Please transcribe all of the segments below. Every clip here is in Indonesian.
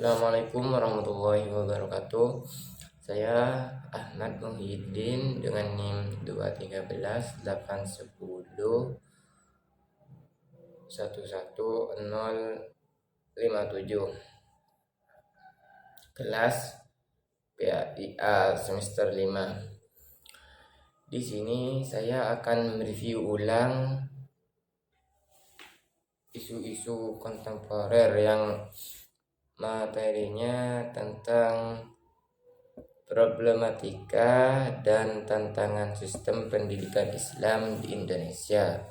Assalamualaikum warahmatullahi wabarakatuh. Saya Ahmad Muhyiddin dengan NIM 213811057, kelas PAIA semester 5. Di sini saya akan mereview ulang isu-isu kontemporer yang materinya tentang problematika dan tantangan sistem pendidikan Islam di Indonesia.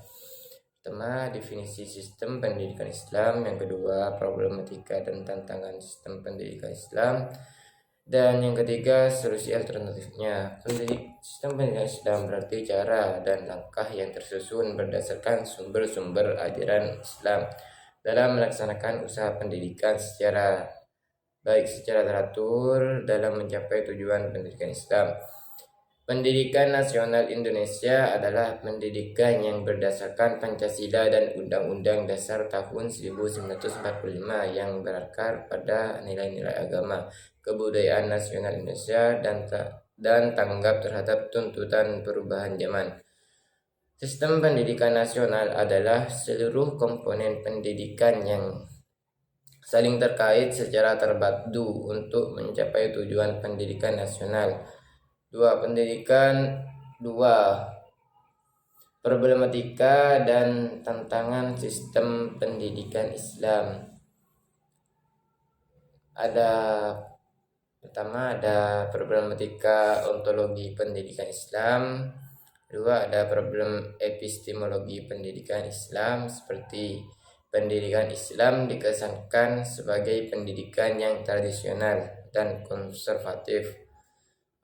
Pertama, definisi sistem pendidikan Islam. Yang kedua, problematika dan tantangan sistem pendidikan Islam. Dan yang ketiga, solusi alternatifnya. Sistem pendidikan Islam berarti cara dan langkah yang tersusun berdasarkan sumber-sumber ajaran Islam dalam melaksanakan usaha pendidikan secara teratur dalam mencapai tujuan pendidikan Islam. Pendidikan nasional Indonesia adalah pendidikan yang berdasarkan Pancasila dan Undang-Undang Dasar tahun 1945 yang berakar pada nilai-nilai agama, kebudayaan nasional Indonesia dan tanggap terhadap tuntutan perubahan zaman. Sistem pendidikan nasional adalah seluruh komponen pendidikan yang saling terkait secara terpadu untuk mencapai tujuan pendidikan nasional. Problematika dan tantangan sistem pendidikan Islam. Pertama ada problematika ontologi pendidikan Islam. Kedua ada problem epistemologi pendidikan Islam, seperti pendidikan Islam dikesankan sebagai pendidikan yang tradisional dan konservatif,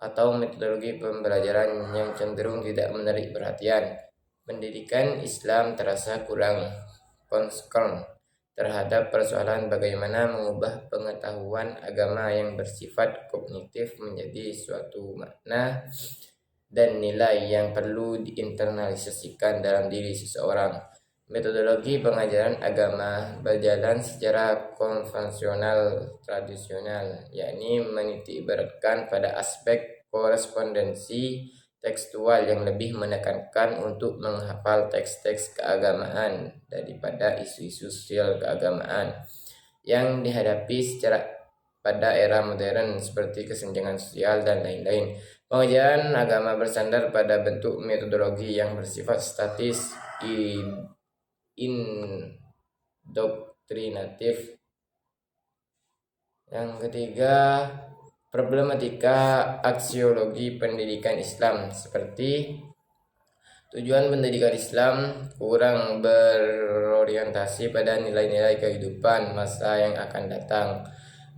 atau metodologi pembelajaran yang cenderung tidak menarik perhatian. Pendidikan Islam terasa kurang concern terhadap persoalan bagaimana mengubah pengetahuan agama yang bersifat kognitif menjadi suatu makna dan nilai yang perlu diinternalisasikan dalam diri seseorang. Metodologi pengajaran agama berjalan secara konvensional tradisional, yakni menitikberatkan pada aspek korespondensi tekstual yang lebih menekankan untuk menghafal teks-teks keagamaan daripada isu-isu sosial keagamaan yang dihadapi secara pada era modern seperti kesenjangan sosial dan lain-lain. Pengajaran agama bersandar pada bentuk metodologi yang bersifat statis, indoktrinatif. Yang ketiga, problematika aksiologi pendidikan Islam, seperti tujuan pendidikan Islam kurang berorientasi pada nilai-nilai kehidupan masa yang akan datang,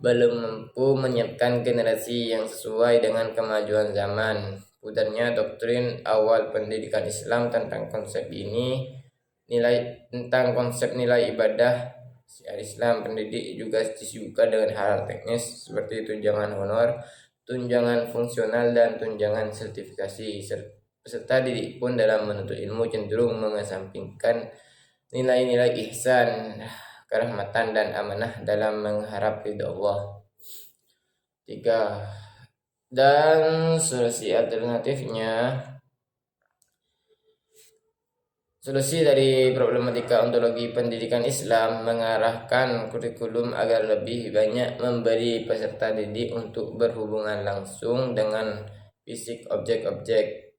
belum mampu menyiapkan generasi yang sesuai dengan kemajuan zaman. Putarnya doktrin awal pendidikan Islam tentang konsep nilai ibadah Islam. Pendidik juga disibukkan dengan hal teknis seperti tunjangan honor, tunjangan fungsional, dan tunjangan sertifikasi. Peserta didik pun dalam menuntut ilmu cenderung mengesampingkan nilai-nilai ihsan, kerahmatan, dan amanah dalam mengharap ridha Allah. 3. Dan solusi alternatifnya. Solusi dari problematika ontologi pendidikan Islam mengarahkan kurikulum agar lebih banyak memberi peserta didik untuk berhubungan langsung dengan fisik objek-objek.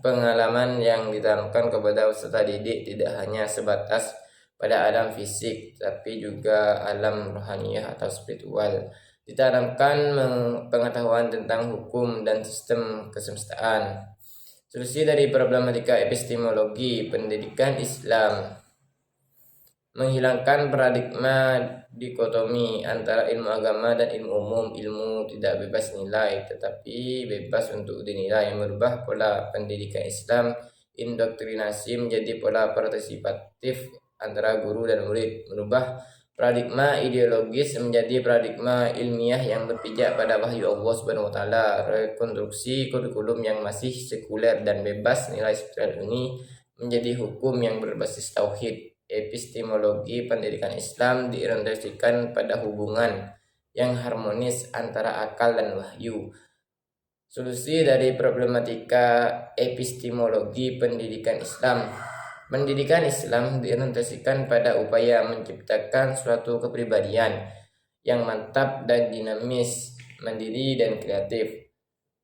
Pengalaman yang ditanamkan kepada peserta didik tidak hanya sebatas pada alam fisik, tapi juga alam rohaniah atau spiritual. Ditanamkan pengetahuan tentang hukum dan sistem kesemestaan. Solusi dari problematika epistemologi pendidikan Islam menghilangkan paradigma dikotomi antara ilmu agama dan ilmu umum. Ilmu tidak bebas nilai, tetapi bebas untuk dinilai. Merubah pola pendidikan Islam indoktrinasi menjadi pola partisipatif antara guru dan murid. Merubah paradigma ideologis menjadi paradigma ilmiah yang berpijak pada wahyu Allah Subhanahu wa taala. Rekonstruksi kurikulum yang masih sekuler dan bebas nilai spiritual ini menjadi hukum yang berbasis tauhid. epistemologi pendidikan Islam diorientasikan pada hubungan yang harmonis antara akal dan wahyu. Solusi dari problematika epistemologi pendidikan Islam. Pendidikan Islam diorientasikan pada upaya menciptakan suatu kepribadian yang mantap dan dinamis, mandiri dan kreatif.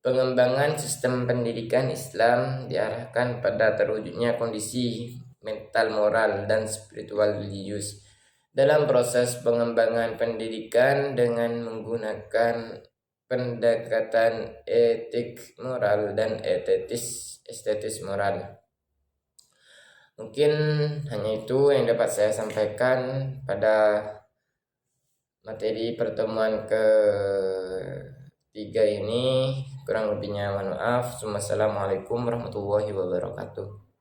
Pengembangan sistem pendidikan Islam diarahkan pada terwujudnya kondisi mental, moral, dan spiritual religius. Dalam proses pengembangan pendidikan dengan menggunakan pendekatan etik moral dan estetis moral. Mungkin hanya itu yang dapat saya sampaikan pada materi pertemuan ketiga ini. Kurang lebihnya mohon maaf. Wassalamualaikum warahmatullahi wabarakatuh.